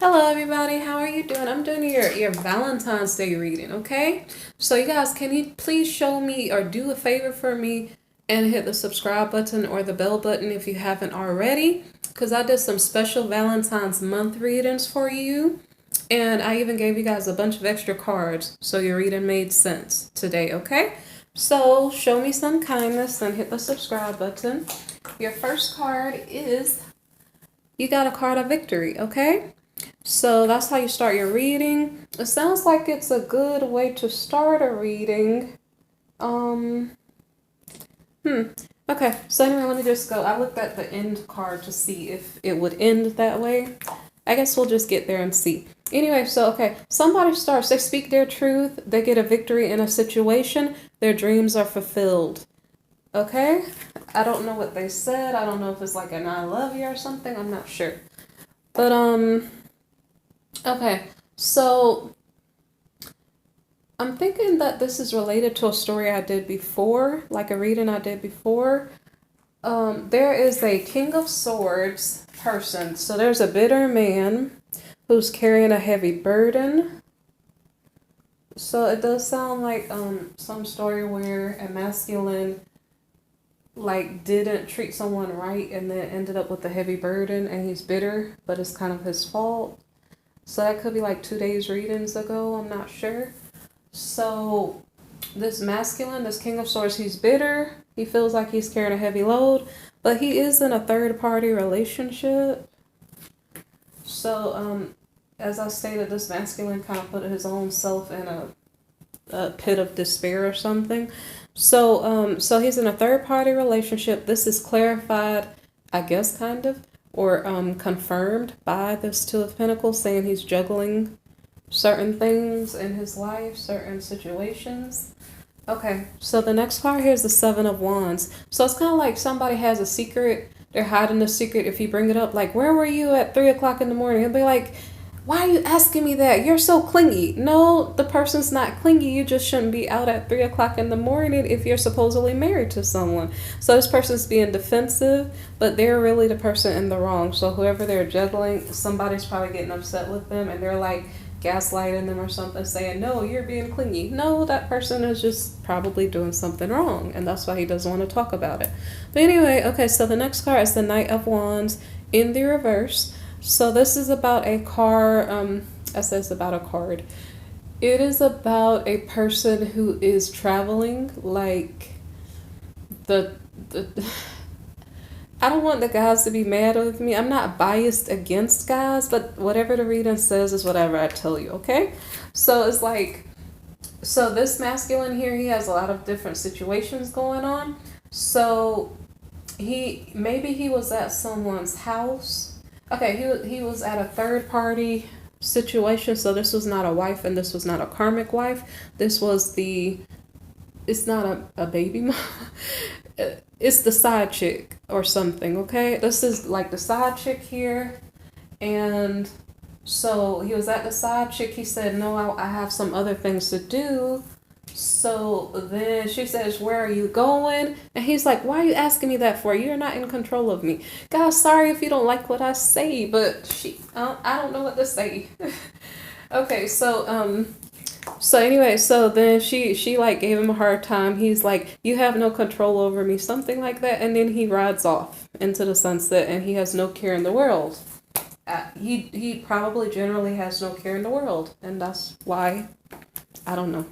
Hello everybody, how are you doing? I'm doing your Valentine's Day reading, okay? So you guys, can you please show me or do a favor for me and hit the subscribe button or the bell button if you haven't already? Because I did some special Valentine's month readings for you. And I even gave you guys a bunch of extra cards so your reading made sense today, okay? So show me some kindness and hit the subscribe button. Your first card is, you got a card of victory, okay? So that's how you start your reading. It sounds like it's a good way to start a reading. Okay, so anyway, let me just go. I looked at the end card to see if it would end that way. I guess we'll just get there and see. Anyway, so okay, somebody starts, they speak their truth, they get a victory in a situation, their dreams are fulfilled. Okay? I don't know what they said. I don't know if it's like an I love you or something. I'm not sure. But okay, so I'm thinking that this is related to a story I did before, like a reading I did before. There is a King of Swords person. So there's a bitter man who's carrying a heavy burden. So it does sound like some story where a masculine like didn't treat someone right and then ended up with a heavy burden and he's bitter, but it's kind of his fault. So that could be like 2 days readings ago, I'm not sure. So this masculine, this King of Swords, he's bitter. He feels like he's carrying a heavy load, but he is in a third party relationship. So as I stated, this masculine kind of put his own self in a pit of despair or something. So so he's in a third party relationship. This is clarified, I guess, kind of, or confirmed by this Two of Pentacles, saying he's juggling certain things in his life, certain situations. Okay, so the next card here is the Seven of Wands. So it's kind of like somebody has a secret. They're hiding the secret. If you bring it up, like, where were you at 3 o'clock in the morning? He'll be like, why are you asking me that? You're so clingy. No, the person's not clingy. You just shouldn't be out at 3 o'clock in the morning if you're supposedly married to someone. So this person's being defensive, but they're really the person in the wrong. So whoever they're juggling, somebody's probably getting upset with them and they're like gaslighting them or something, saying, no, you're being clingy. No, that person is just probably doing something wrong, and that's why he doesn't want to talk about it. But anyway, okay, so the next card is the Knight of Wands in the reverse. So this is about a car, I said it's about a card. It is about a person who is traveling, like the I don't want the guys to be mad with me. I'm not biased against guys, but whatever the reading says is whatever I tell you, okay? So it's like, so this masculine here, he has a lot of different situations going on. So maybe he was at someone's house. Okay, he was at a third party situation. So this was not a wife and this was not a karmic wife. This was it's not a baby mama. It's the side chick or something, okay? This is like the side chick here. And so he was at the side chick. He said, no, I have some other things to do. So then she says, where are you going? And he's like, why are you asking me that for? You're not in control of me. Guys, sorry if you don't like what I say, but I don't know what to say. Okay, so anyway, so then she like gave him a hard time. He's like, you have no control over me, something like that. And then he rides off into the sunset and he has no care in the world. He probably generally has no care in the world. And that's why, I don't know.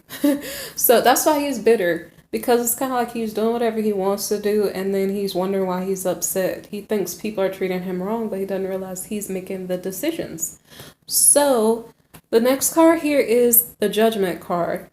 So that's why he's bitter, because it's kind of like he's doing whatever he wants to do. And then he's wondering why he's upset. He thinks people are treating him wrong, but he doesn't realize he's making the decisions. So the next card here is the Judgment card.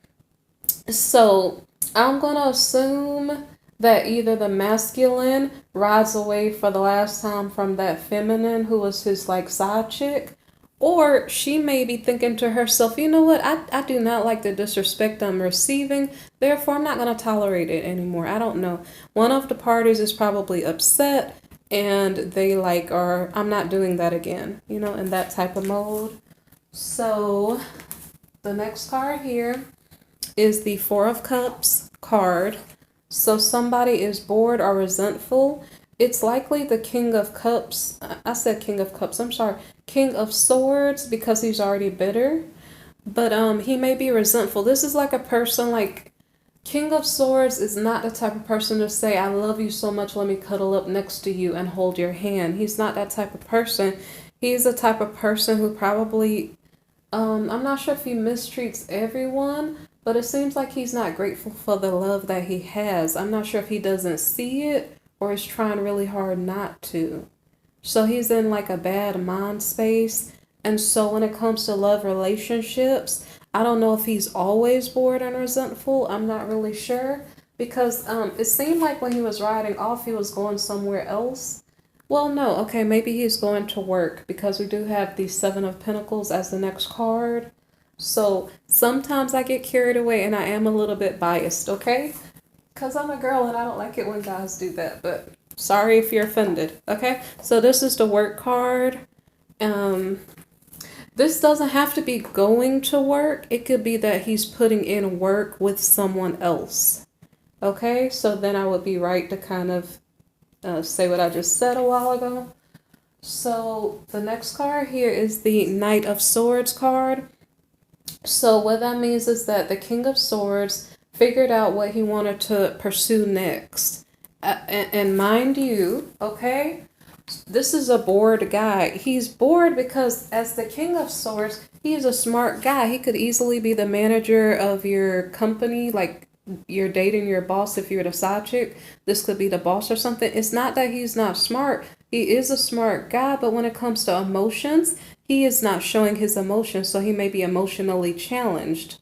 So I'm going to assume that either the masculine rides away for the last time from that feminine who was his like side chick, or she may be thinking to herself, you know what, I do not like the disrespect I'm receiving, therefore I'm not going to tolerate it anymore. I don't know. One of the parties is probably upset and they like are, I'm not doing that again, you know, in that type of mode. So the next card here is the Four of Cups card. So somebody is bored or resentful it's likely the King of Cups. I said King of Cups. I'm sorry. King of Swords, because he's already bitter. But he may be resentful. This is like a person like King of Swords is not the type of person to say, I love you so much, let me cuddle up next to you and hold your hand. He's not that type of person. He's the type of person who probably, I'm not sure if he mistreats everyone, but it seems like he's not grateful for the love that he has. I'm not sure if he doesn't see it or is trying really hard not to. So he's in like a bad mind space. And so when it comes to love relationships, I don't know if he's always bored and resentful. I'm not really sure because it seemed like when he was riding off, he was going somewhere else. Well, no, okay, maybe he's going to work because we do have the Seven of Pentacles as the next card. So sometimes I get carried away and I am a little bit biased, okay? Because I'm a girl and I don't like it when guys do that, but sorry if you're offended, okay? So this is the work card. This doesn't have to be going to work. It could be that he's putting in work with someone else. Okay, so then I would be right to kind of say what I just said a while ago. So the next card here is the Knight of Swords card. So what that means is that the King of Swords figured out what he wanted to pursue next. And mind you, okay, this is a bored guy. He's bored because as the King of Swords, he's a smart guy. He could easily be the manager of your company, like you're dating your boss if you're the side chick. This could be the boss or something. It's not that he's not smart. He is a smart guy, but when it comes to emotions, he is not showing his emotions, so he may be emotionally challenged.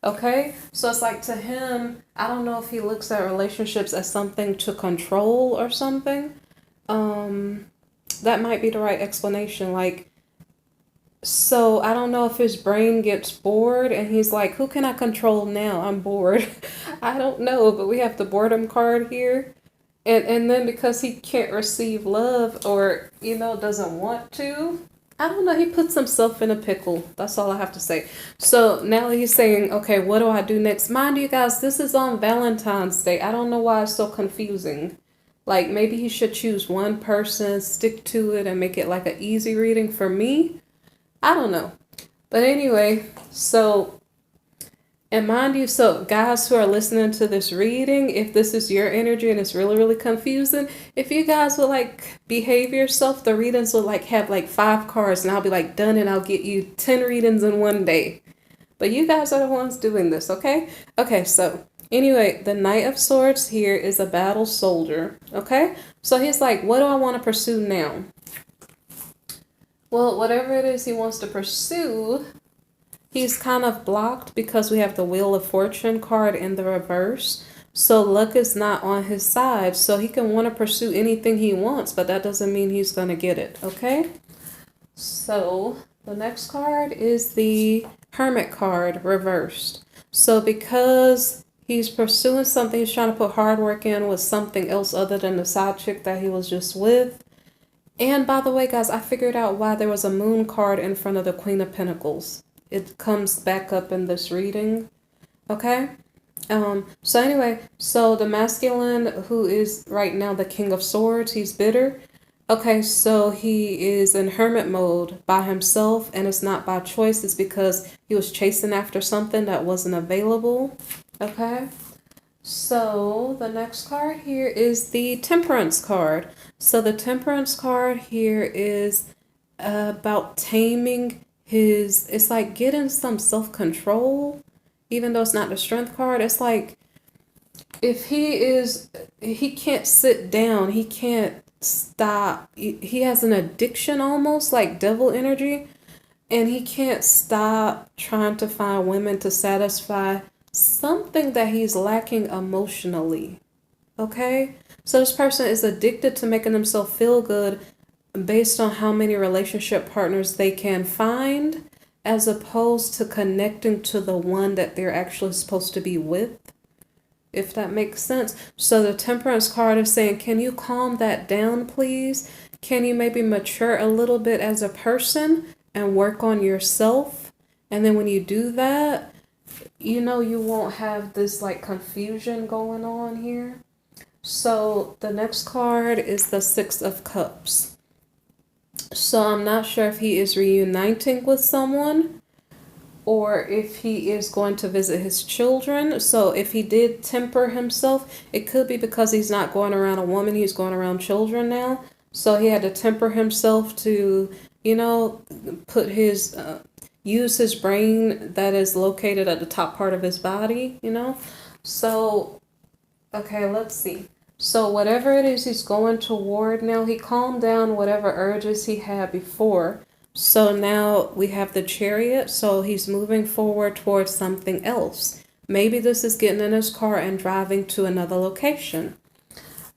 Okay, so it's like to him, I don't know if he looks at relationships as something to control or something. That might be the right explanation. Like, so I don't know if his brain gets bored and he's like, who can I control now? I'm bored. I don't know, but we have the boredom card here. And then because he can't receive love or, doesn't want to, I don't know, he puts himself in a pickle. That's all I have to say. So now he's saying, okay, what do I do next? Mind you guys, this is on Valentine's Day. I don't know why it's so confusing. Like maybe he should choose one person, stick to it, and make it like an easy reading for me. I don't know. But anyway, so, and mind you, so guys who are listening to this reading, if this is your energy and it's really, really confusing, if you guys would like behave yourself, the readings will like have like 5 cards and I'll be like done and I'll get you 10 readings in one day. But you guys are the ones doing this, okay? Okay, so anyway, the Knight of Swords here is a battle soldier, okay? So he's like, what do I want to pursue now? Well, whatever it is he wants to pursue, he's kind of blocked because we have the Wheel of Fortune card in the reverse. So luck is not on his side. So he can want to pursue anything he wants, but that doesn't mean he's going to get it, okay? So the next card is the Hermit card reversed. So because he's pursuing something, he's trying to put hard work in with something else other than the side chick that he was just with. And by the way, guys, I figured out why there was a Moon card in front of the Queen of Pentacles. It comes back up in this reading. Okay? So anyway, so the masculine who is right now the King of Swords, he's bitter. Okay, so he is in hermit mode by himself, and it's not by choice. It's because he was chasing after something that wasn't available. Okay? So the next card here is the Temperance card. So the Temperance card here is about taming it's like getting some self-control, even though it's not the Strength card. It's like if he can't sit down, he can't stop. He has an addiction almost like devil energy, and he can't stop trying to find women to satisfy something that he's lacking emotionally. Okay? So this person is addicted to making themselves feel good based on how many relationship partners they can find, as opposed to connecting to the one that they're actually supposed to be with, if that makes sense. So the Temperance card is saying, can you calm that down, please? Can you maybe mature a little bit as a person and work on yourself? And then when you do that, you won't have this like confusion going on here. So the next card is the Six of Cups. So I'm not sure if he is reuniting with someone or if he is going to visit his children. So if he did temper himself, it could be because he's not going around a woman, he's going around children now. So he had to temper himself to, you know, put his, use his brain that is located at the top part of his body, you know. So, okay, let's see. So whatever it is he's going toward now, he calmed down whatever urges he had before. So now we have the Chariot, so he's moving forward towards something else. Maybe this is getting in his car and driving to another location.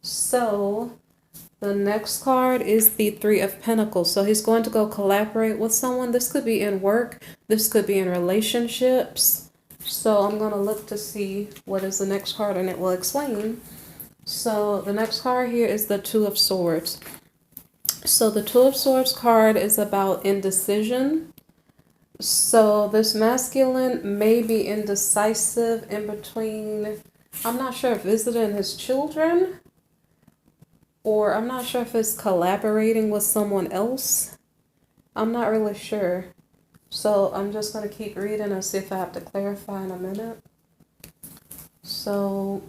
So the next card is the Three of Pentacles. So he's going to go collaborate with someone. This could be in work. This could be in relationships. So I'm going to look to see what is the next card and it will explain. So the next card here is the Two of Swords. So the Two of Swords card is about indecision. So this masculine may be indecisive in between, I'm not sure if visiting his children, or I'm not sure if it's collaborating with someone else. I'm not really sure. So I'm just going to keep reading and see if I have to clarify in a minute. So,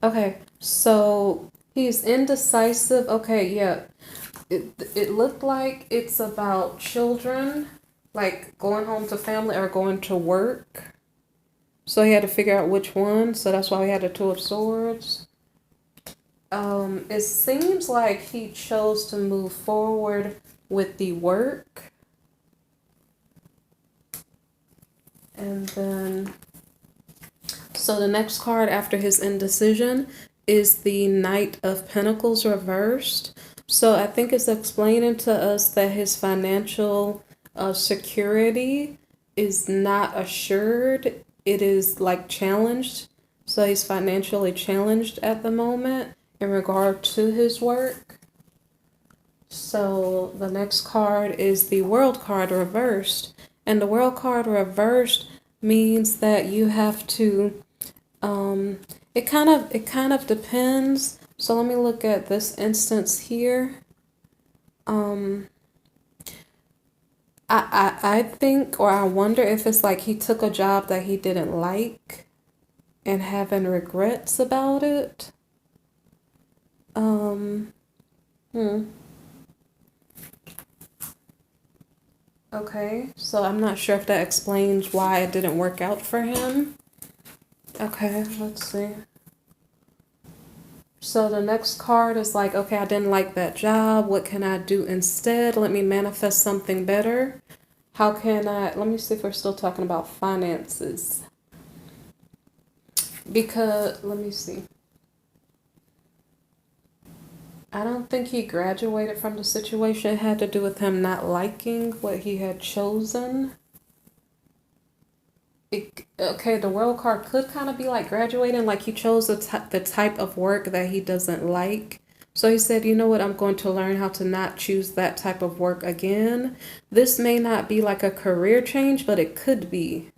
okay, so he's indecisive. Okay, yeah. It looked like it's about children, like going home to family or going to work. So he had to figure out which one. So that's why we had the Two of Swords. It seems like he chose to move forward with the work. And then, so the next card after his indecision is the Knight of Pentacles reversed. So I think it's explaining to us that his financial security is not assured. It is like challenged. So he's financially challenged at the moment in regard to his work. So the next card is the World card reversed. And the World card reversed means that you have to, it kind of depends. So let me look at this instance here. I think, or I wonder if it's like he took a job that he didn't like and having regrets about it. Okay, so I'm not sure if that explains why it didn't work out for him. Okay, let's see. So the next card is like, okay, I didn't like that job. What can I do instead? Let me manifest something better. How can I, let me see if we're still talking about finances. Because, let me see. I don't think he graduated from the situation. It had to do with him not liking what he had chosen. Okay, the World card could kind of be like graduating, like he chose the type of work that he doesn't like. So he said, you know what, I'm going to learn how to not choose that type of work again. This may not be like a career change, but it could be.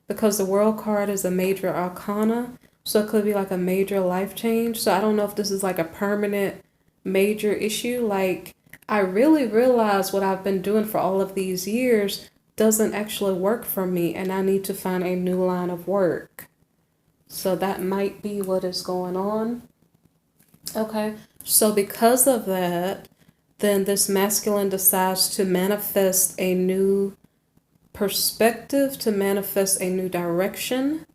Because the World card is a major arcana. So it could be like a major life change. So I don't know if this is like a permanent major issue. Like, I really realize what I've been doing for all of these years doesn't actually work for me, and I need to find a new line of work. So that might be what is going on. Okay, so because of that, then this masculine decides to manifest a new perspective, to manifest a new direction,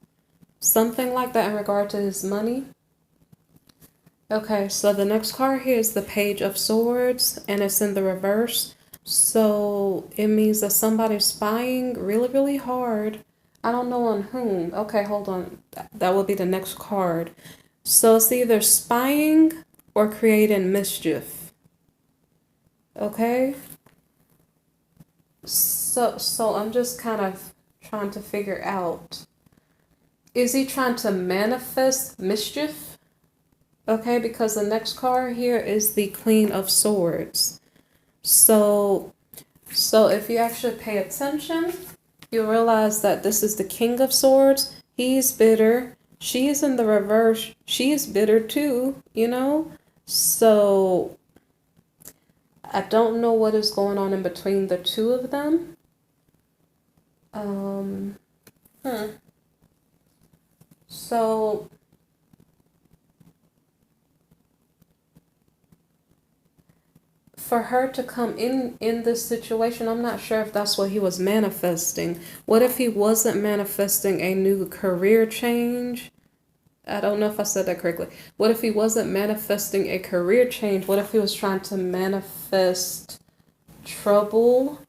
something like that in regard to his money. Okay, so the next card here is the Page of Swords, and it's in the reverse. So it means that somebody's spying really, really hard. I don't know on whom. Okay, hold on. That will be the next card. So it's either spying or creating mischief. Okay? So I'm just kind of trying to figure out. Is he trying to manifest mischief? Okay, because the next card here is the Queen of Swords. So if you actually pay attention, you'll realize that this is the King of Swords. He's bitter. She is in the reverse. She is bitter too, you know? So I don't know what is going on in between the two of them. Um, So for her to come in this situation, I'm not sure if that's what he was manifesting. What if he wasn't manifesting a new career change? I don't know if I said that correctly. What if he wasn't manifesting a career change? What if he was trying to manifest trouble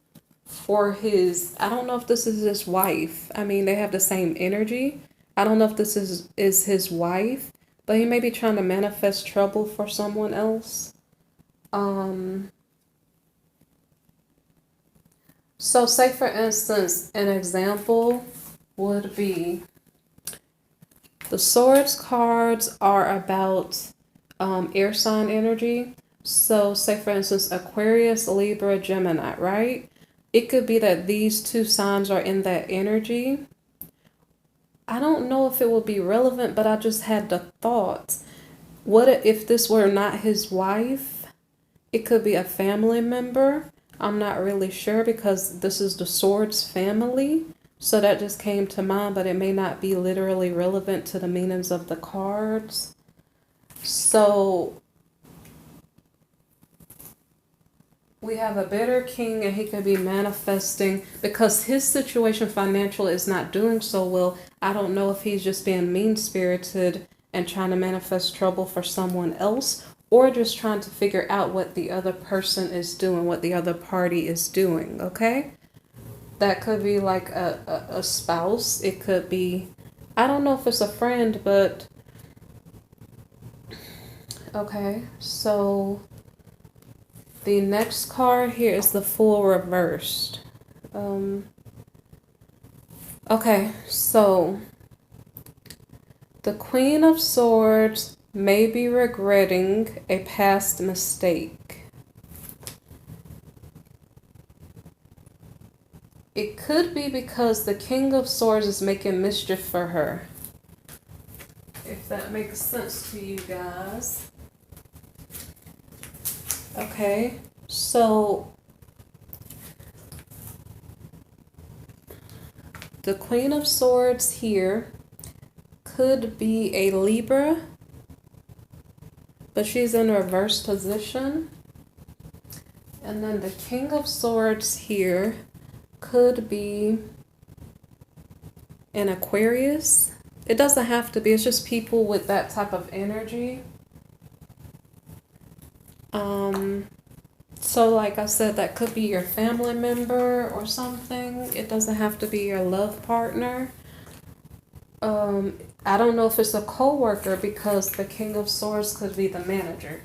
for his, I don't know if this is his wife. I mean, they have the same energy. I don't know if this is his wife, but he may be trying to manifest trouble for someone else. So say for instance, an example would be the swords cards are about air sign energy. So say for instance, Aquarius, Libra, Gemini, right? It could be that these two signs are in that energy. I don't know if it will be relevant, but I just had the thought. What if this were not his wife? It could be a family member. I'm not really sure because this is the Swords family. So that just came to mind, but it may not be literally relevant to the meanings of the cards. So we have a bitter king and he could be manifesting because his situation financial is not doing so well. I don't know if he's just being mean-spirited and trying to manifest trouble for someone else, or just trying to figure out what the other person is doing, what the other party is doing, okay? That could be like a spouse. It could be, I don't know if it's a friend, but okay. So the next card here is the Fool reversed. Okay, so the Queen of Swords may be regretting a past mistake. It could be because the King of Swords is making mischief for her. If that makes sense to you guys. Okay, so the Queen of Swords here could be a Libra, but she's in reverse position. And then the King of Swords here could be an Aquarius. It doesn't have to be, it's just people with that type of energy. So like I said, that could be your family member or something. It doesn't have to be your love partner. I don't know if it's a co-worker because the King of Swords could be the manager.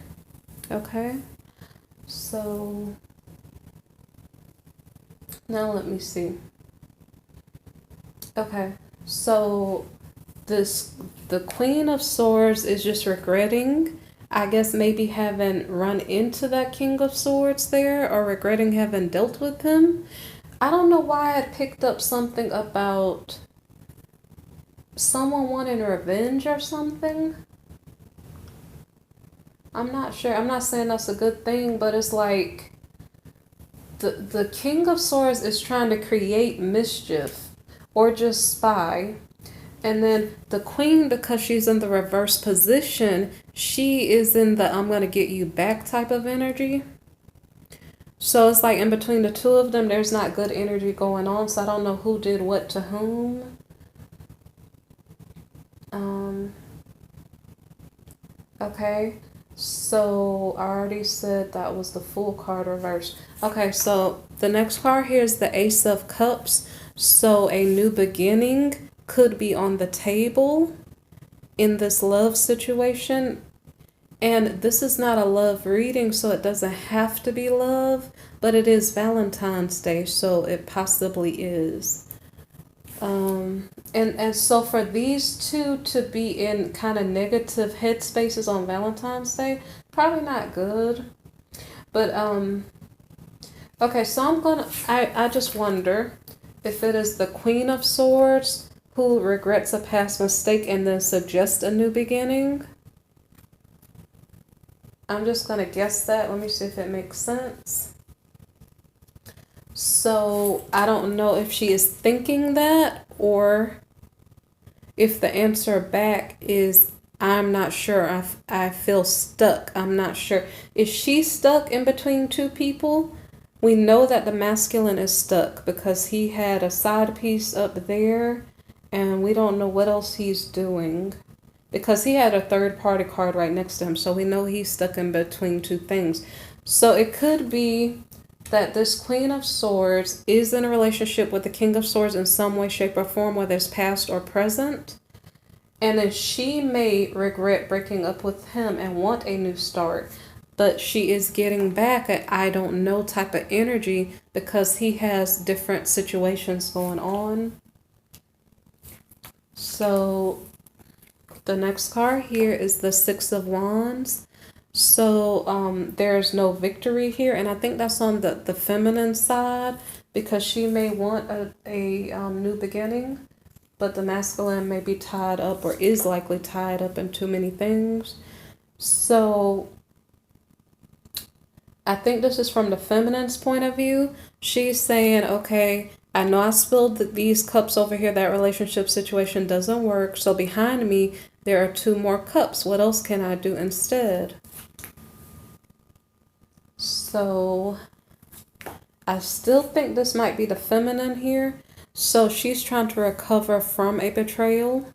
Okay, so now let me see. Okay, so the Queen of Swords is just regretting, I guess maybe having run into that King of Swords there, or regretting having dealt with him. I don't know why I picked up something about someone wanting revenge or something. I'm not sure. I'm not saying that's a good thing, but it's like the King of Swords is trying to create mischief or just spy. And then the Queen, because she's in the reverse position, she is in the I'm going to get you back type of energy. So it's like in between the two of them, there's not good energy going on. So I don't know who did what to whom. Okay. So I already said that was the Fool card reversed. Okay, so the next card here is the Ace of Cups. So a new beginning could be on the table in this love situation. And this is not a love reading, so it doesn't have to be love, but it is Valentine's Day, so it possibly is. And so for these two to be in kind of negative headspaces on Valentine's Day, probably not good. But okay, so I just wonder if it is the Queen of Swords who regrets a past mistake and then suggests a new beginning. I'm just going to guess that. Let me see if it makes sense. So I don't know if she is thinking that or if the answer back is I'm not sure. I feel stuck. I'm not sure. Is she stuck in between two people? We know that the masculine is stuck because he had a side piece up there and we don't know what else he's doing because he had a third party card right next to him. So we know he's stuck in between two things. So it could be that this Queen of Swords is in a relationship with the King of Swords in some way, shape, or form, whether it's past or present. And then she may regret breaking up with him and want a new start. But she is getting back at I don't know type of energy because he has different situations going on. So the next card here is the Six of Wands. So there's no victory here. And I think that's on the feminine side because she may want a new beginning. But the masculine may be tied up or is likely tied up in too many things. So I think this is from the feminine's point of view. She's saying, okay, I know I spilled these cups over here. That relationship situation doesn't work. So behind me, there are 2 more cups. What else can I do instead? So I still think this might be the feminine here. So she's trying to recover from a betrayal.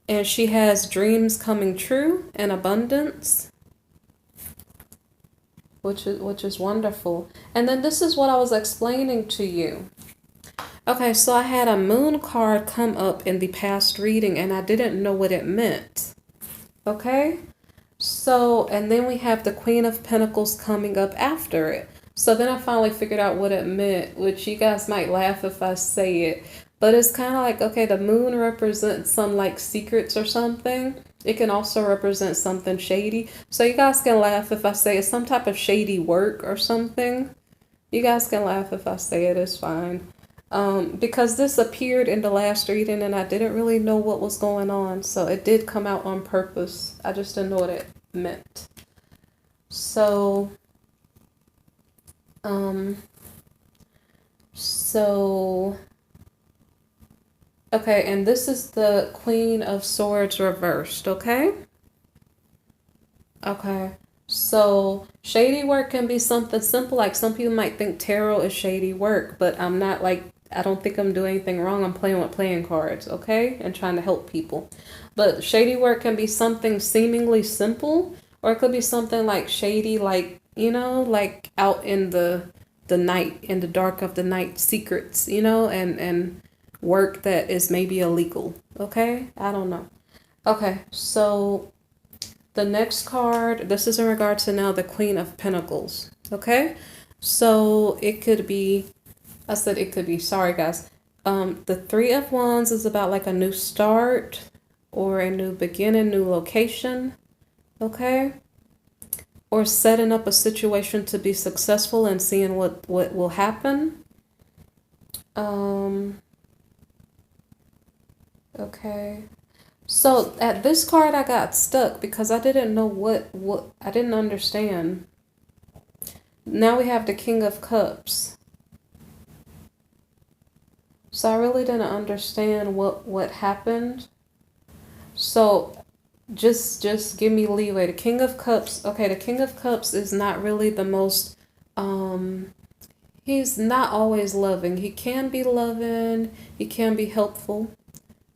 And she has dreams coming true in abundance, which is wonderful. And then this is what I was explaining to you. Okay, so I had a moon card come up in the past reading and I didn't know what it meant. Okay? So, and then we have the Queen of Pentacles coming up after it. So then I finally figured out what it meant, which you guys might laugh if I say it. But it's kind of like, okay, the moon represents some like secrets or something. It can also represent something shady. So you guys can laugh if I say it's some type of shady work or something. You guys can laugh if I say it, it's fine. Because this appeared in the last reading and I didn't really know what was going on. So it did come out on purpose. I just didn't know what it meant. So, okay, and this is the Queen of Swords reversed, okay? Okay, so shady work can be something simple. Like some people might think tarot is shady work, but I'm not like, I don't think I'm doing anything wrong. I'm playing with playing cards, okay? And trying to help people. But shady work can be something seemingly simple, or it could be something like shady, like, you know, like out in the night, in the dark of the night, secrets, you know, and work that is maybe illegal, okay? I don't know. Okay, so the next card, this is in regard to now the Queen of Pentacles, okay? So it could be, I said it could be, sorry guys. The Three of Wands is about like a new start or a new beginning, new location, okay? Or setting up a situation to be successful and seeing what will happen. Okay. So at this card, I got stuck because I didn't know what I didn't understand. Now we have the King of Cups. So I really didn't understand what happened. So just give me leeway. The King of Cups, okay, the King of Cups is not really the most, he's not always loving. He can be loving, he can be helpful,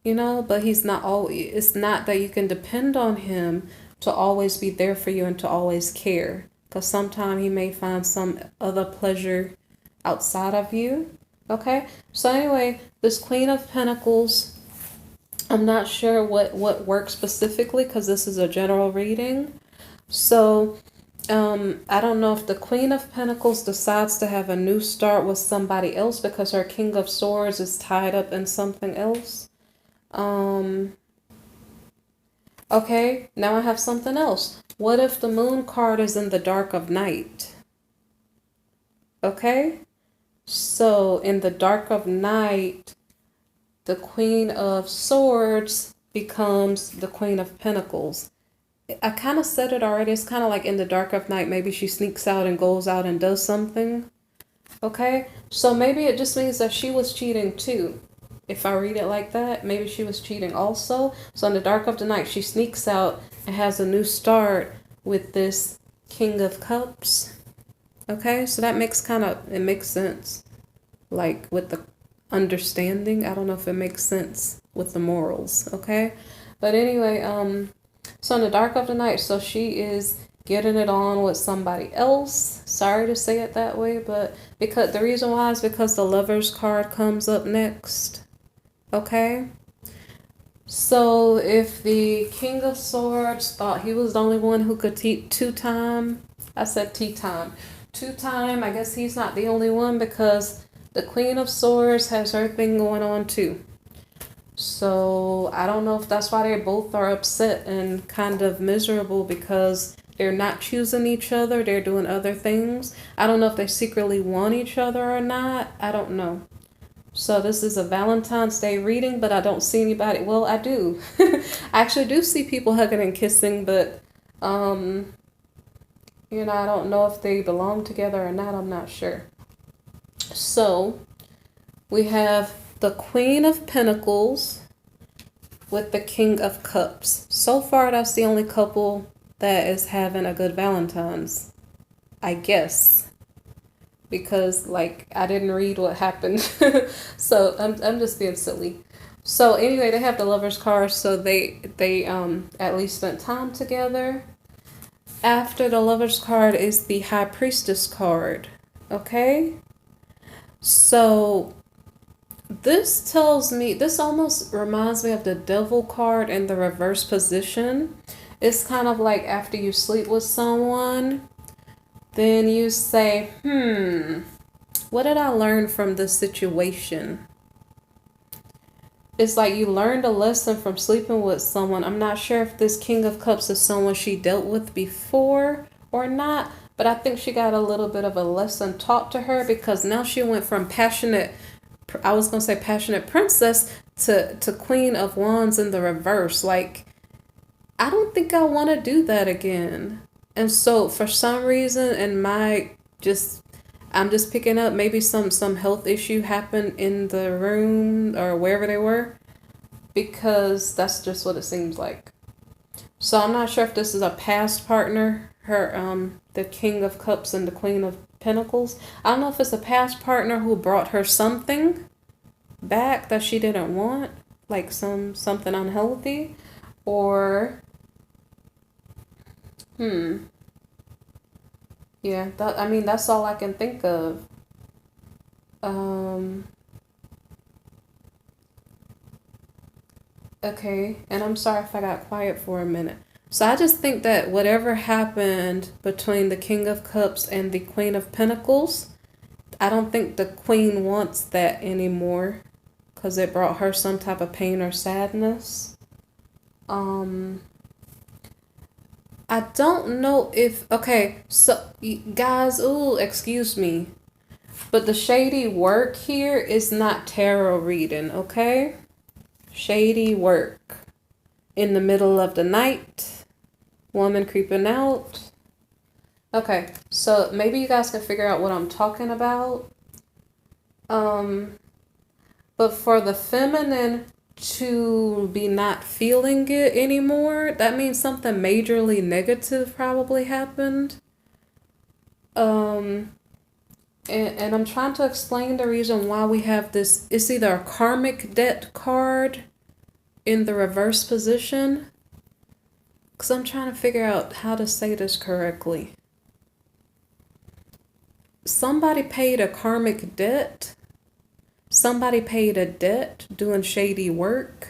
you know, but he's not always, it's not that you can depend on him to always be there for you and to always care. Because sometimes he may find some other pleasure outside of you. Okay, so anyway, this Queen of Pentacles, I'm not sure what works specifically because this is a general reading. So I don't know if the Queen of Pentacles decides to have a new start with somebody else because her King of Swords is tied up in something else. Okay, now I have something else. What if the Moon card is in the dark of night? Okay, So in the dark of night, the Queen of Swords becomes the Queen of Pentacles. I kind of said it already. It's kind of like in the dark of night, maybe she sneaks out and goes out and does something. Okay? So maybe it just means that she was cheating too. If I read it like that, maybe she was cheating also. So in the dark of the night, she sneaks out and has a new start with this King of Cups. Okay? So that it makes sense. Like with the understanding. I don't know if it makes sense with the morals. Okay? But anyway, so in the dark of the night, so she is getting it on with somebody else. Sorry to say it that way, but because the reason why is because the Lover's card comes up next. Okay? So if the King of Swords thought he was the only one who could two-time, I said two-time. Two-time, I guess he's not the only one because the Queen of Swords has her thing going on too. So I don't know if that's why they both are upset and kind of miserable because they're not choosing each other. They're doing other things. I don't know if they secretly want each other or not. I don't know. So this is a Valentine's Day reading, but I don't see anybody. Well, I do. I actually do see people hugging and kissing, but I don't know if they belong together or not. I'm not sure. So we have the Queen of Pentacles with the King of Cups. So far, that's the only couple that is having a good Valentine's, I guess. Because, like, I didn't read what happened. So, I'm just being silly. So, anyway, they have the Lover's card, so they at least spent time together. After the Lover's card is the High Priestess card. Okay? So, this almost reminds me of the Devil card in the reverse position. It's kind of like after you sleep with someone, then you say, what did I learn from this situation? It's like you learned a lesson from sleeping with someone. I'm not sure if this King of Cups is someone she dealt with before or not, but I think she got a little bit of a lesson taught to her because now she went from passionate princess to Queen of Wands in the reverse. Like, I don't think I want to do that again. And so for some reason, I'm just picking up maybe some health issue happened in the room or wherever they were, because that's just what it seems like. So I'm not sure if this is a past partner, the King of Cups and the Queen of Pentacles. I don't know if it's a past partner who brought her something back that she didn't want, like something unhealthy, or yeah, that's all I can think of. Okay, and I'm sorry if I got quiet for a minute. So I just think that whatever happened between the King of Cups and the Queen of Pentacles, I don't think the Queen wants that anymore because it brought her some type of pain or sadness. I don't know if, okay, so guys, excuse me, but the shady work here is not tarot reading, okay? Shady work. In the middle of the night, woman creeping out. Okay, so maybe you guys can figure out what I'm talking about. But for the feminine to be not feeling it anymore, that means something majorly negative probably happened. And I'm trying to explain the reason why we have this. It's either a karmic debt card in the reverse position, because I'm trying to figure out how to say this correctly. Somebody paid a karmic debt. Somebody paid a debt doing shady work.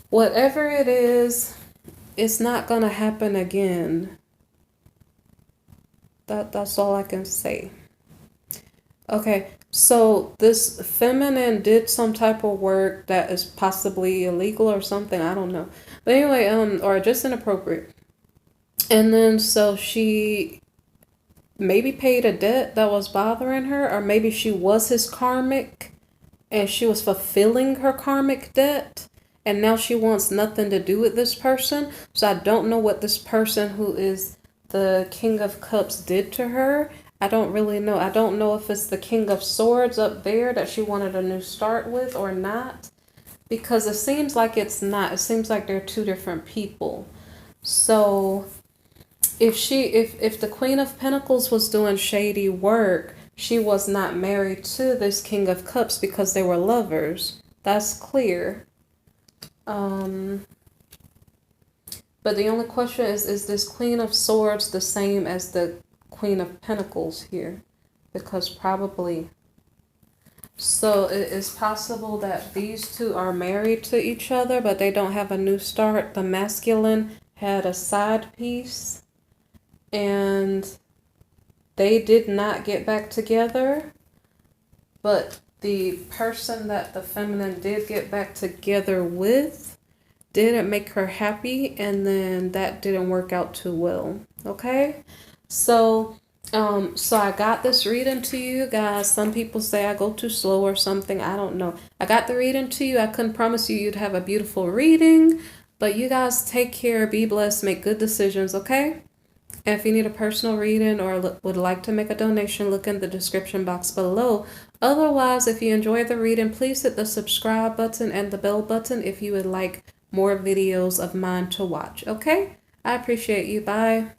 Whatever it is, it's not going to happen again. That's all I can say. Okay, so this feminine did some type of work that is possibly illegal or something. I don't know. But anyway, or just inappropriate. And then so she maybe paid a debt that was bothering her, or maybe she was his karmic and she was fulfilling her karmic debt, and now she wants nothing to do with this person. So I don't know what this person who is the King of Cups did to her. I don't really know. I don't know if it's the King of Swords up there that she wanted a new start with or not, because it seems like it's not. It seems like they're two different people. So if the Queen of Pentacles was doing shady work, she was not married to this King of Cups because they were lovers. That's clear. But the only question is this Queen of Swords the same as the Queen of Pentacles here? Because probably. So it is possible that these two are married to each other, but they don't have a new start. The masculine had a side piece, and they did not get back together, but the person that the feminine did get back together with didn't make her happy, and then that didn't work out too well. Okay, so I got this reading to you guys. Some people say I go too slow or something. I don't know. I got the reading to you. I couldn't promise you you'd have a beautiful reading, but you guys take care, be blessed, make good decisions, okay? And if you need a personal reading or would like to make a donation, look in the description box below. Otherwise, if you enjoyed the reading, please hit the subscribe button and the bell button if you would like more videos of mine to watch, okay? I appreciate you. Bye.